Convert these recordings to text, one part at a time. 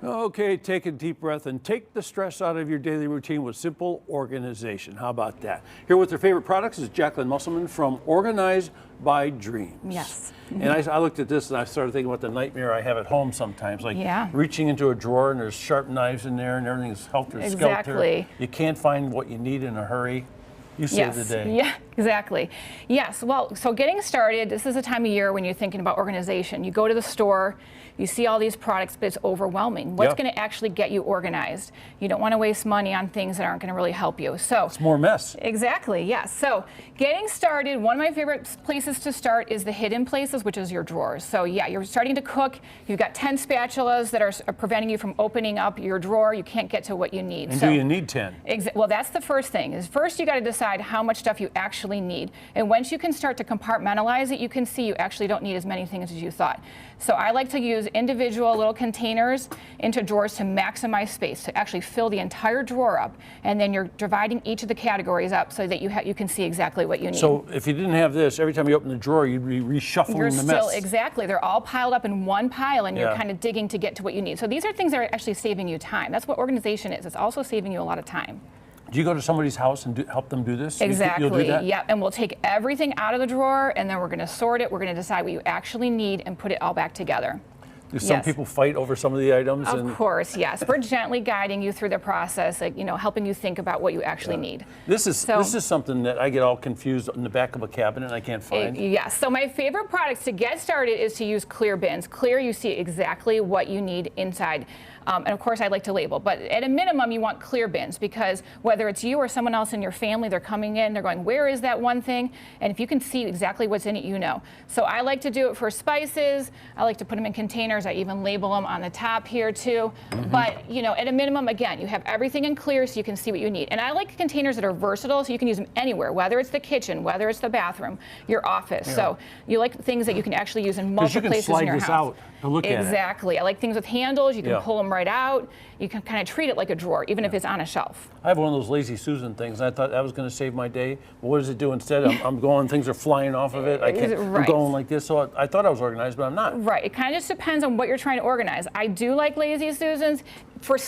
Okay, take a deep breath and take the stress out of your daily routine with simple organization. How about that? Here with their favorite products is Jacqueline Musselman from Organized by Dreams. Yes. And I looked at this and I started thinking about the nightmare I have at home sometimes, like Yeah. reaching into a drawer and there's sharp knives in there and everything's helter-skelter. Exactly. You can't find what you need in a hurry. You saved the day. Yeah, exactly. Yes, well, so getting started, this is a time of year when you're thinking about organization. You go to the store, you see all these products, but it's overwhelming. What's going to actually get you organized? You don't want to waste money on things that aren't going to really help you. So it's more mess. Exactly, yes. So getting started, one of my favorite places to start is the hidden places, which is your drawers. So yeah, you're starting to cook, you've got 10 spatulas that are preventing you from opening up your drawer, you can't get to what you need. And so, do you need 10? Well, that's the first thing, is first you got to decide how much stuff you actually need. And once you can start to compartmentalize it, you can see you actually don't need as many things as you thought. So I like to use individual little containers into drawers to maximize space, to actually fill the entire drawer up. And then you're dividing each of the categories up so that you can see exactly what you need. So if you didn't have this, every time you open the drawer, you'd be reshuffling the mess. Exactly. They're all piled up in one pile, and you're kind of digging to get to what you need. So these are things that are actually saving you time. That's what organization is. It's also saving you a lot of time. Do you go to somebody's house and help them do this? Exactly. You'll do that? Yeah, and we'll take everything out of the drawer, and then we're going to sort it. We're going to decide what you actually need and put it all back together. Do some people fight over some of the items? Of course, yes. We're gently guiding you through the process, like, helping you think about what you actually need. This is something that I get all confused in the back of a cabinet and I can't find. Yes. So my favorite products to get started is to use clear bins. Clear, you see exactly what you need inside. And of course, I like to label, but at a minimum, you want clear bins, because whether it's you or someone else in your family, they're coming in, they're going, where is that one thing? And if you can see exactly what's in it, you know. So I like to do it for spices. I like to put them in containers. I even label them on the top here too. But at a minimum, again, you have everything in clear so you can see what you need. And I like containers that are versatile, so you can use them anywhere, whether it's the kitchen, whether it's the bathroom, your office. Yeah. So you like things that you can actually use in multiple places in your house. Because you can slide this out to look at it. Exactly. I like things with handles. You can pull them right out. You can kind of treat it like a drawer, even if it's on a shelf. I have one of those Lazy Susan things, and I thought that was going to save my day. But what does it do instead? I'm going, things are flying off of it. I'm going like this. So I thought I was organized, but I'm not. Right. It kind of just depends on what you're trying to organize. I do like Lazy Susans for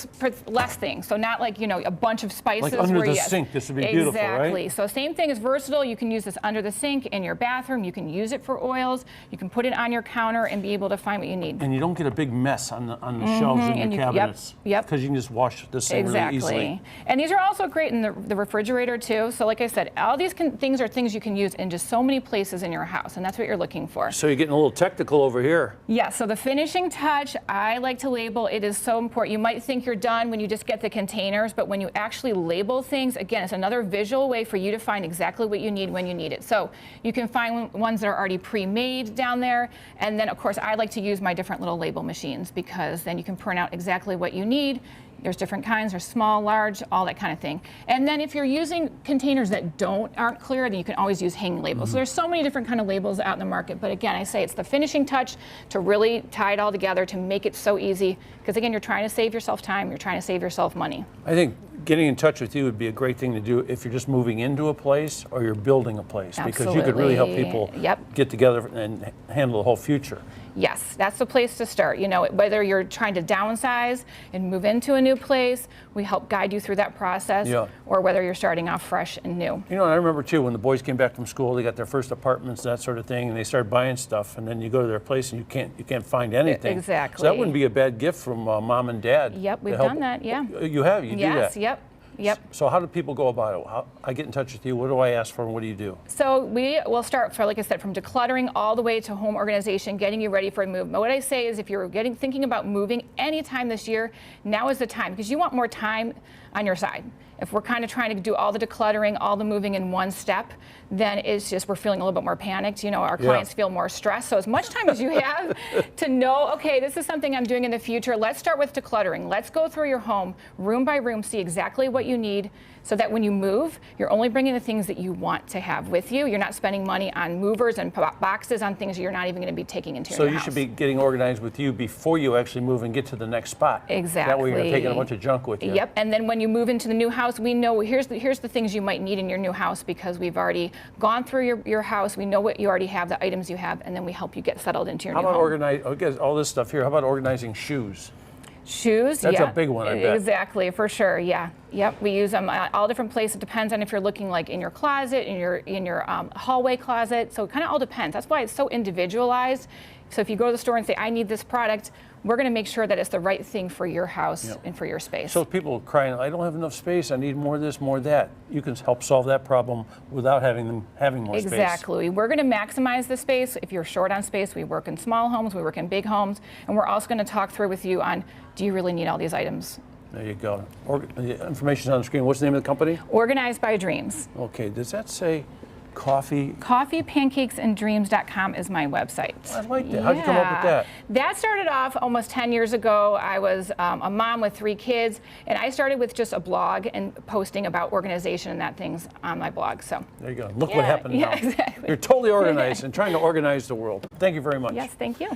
less things. So not like, a bunch of spices. Like under the sink. This would be beautiful, right? Exactly. So same thing is versatile. You can use this under the sink, in your bathroom. You can use it for oils. You can put it on your counter and be able to find what you need. And you don't get a big mess on the shelves in your cabinets. Yep. Because you can just wash this thing really easily. And these are also great in the refrigerator too. So like I said, all these things are things you can use in just so many places in your house, and that's what you're looking for. So you're getting a little technical over here. Yeah, so the finishing touch, I like to label. It is so important. You might think you're done when you just get the containers, but when you actually label things, again, it's another visual way for you to find exactly what you need when you need it. So you can find ones that are already pre-made down there, and then of course I like to use my different little label machines, because then you can print out exactly what you need. There's different kinds, there's small, large, all that kind of thing. And then if you're using containers that aren't clear, then you can always use hanging labels. So there's so many different kind of labels out in the market. But again, I say it's the finishing touch to really tie it all together, to make it so easy. Because again, you're trying to save yourself time, you're trying to save yourself money. I think getting in touch with you would be a great thing to do if you're just moving into a place or you're building a place. Absolutely. Because you could really help people get together and handle the whole future. Yes, that's the place to start. Whether you're trying to downsize and move into a new place, we help guide you through that process, or whether you're starting off fresh and new. I remember too, when the boys came back from school, they got their first apartments, that sort of thing, and they started buying stuff, and then you go to their place and you can't find anything. Exactly. So that wouldn't be a bad gift from mom and dad. Yep, we've done that, yeah. You have? You do that? Yes, yep. So how do people go about it? How I get in touch with you? What do I ask for, and what do you do? So we will start, like I said, from decluttering all the way to home organization, getting you ready for a move. But what I say is, if you're thinking about moving anytime this year, now is the time, because you want more time on your side. If we're kind of trying to do all the decluttering, all the moving in one step, then it's just we're feeling a little bit more panicked. Our clients feel more stressed. So as much time as you have to know, okay, this is something I'm doing in the future, let's start with decluttering. Let's go through your home, room by room, see exactly what you need, so that when you move, you're only bringing the things that you want to have with you. You're not spending money on movers and boxes on things you're not even going to be taking into your house. So you should be getting organized with you before you actually move and get to the next spot. Exactly. That way you're taking a bunch of junk with you. Yep, and then when you move into the new house, we know here's the things you might need in your new house, because we've already gone through your house. We know what you already have, the items you have, and then we help you get settled into your new home. How about all this stuff here? How about organizing shoes? Shoes, That's a yeah. big one, I bet. Exactly, for sure, yeah. Yep, we use them all different places. It depends on if you're looking like in your closet, in your hallway closet. So it kind of all depends. That's why it's so individualized. So if you go to the store and say, I need this product, we're going to make sure that it's the right thing for your house and for your space. So people crying, I don't have enough space, I need more of this, more of that. You can help solve that problem without having them having more space. Exactly. We're going to maximize the space. If you're short on space, we work in small homes, we work in big homes, and we're also going to talk through with you on, do you really need all these items? There you go. The information's on the screen. What's the name of the company? Organized by Dreams. Okay, does that say coffee? Coffeepancakesandreams.com is my website. I like that. How'd you come up with that? That started off almost 10 years ago. I was a mom with 3 kids, and I started with just a blog and posting about organization and that things on my blog. So There you go. Look what happened now. exactly. You're totally organized and trying to organize the world. Thank you very much. Yes, thank you.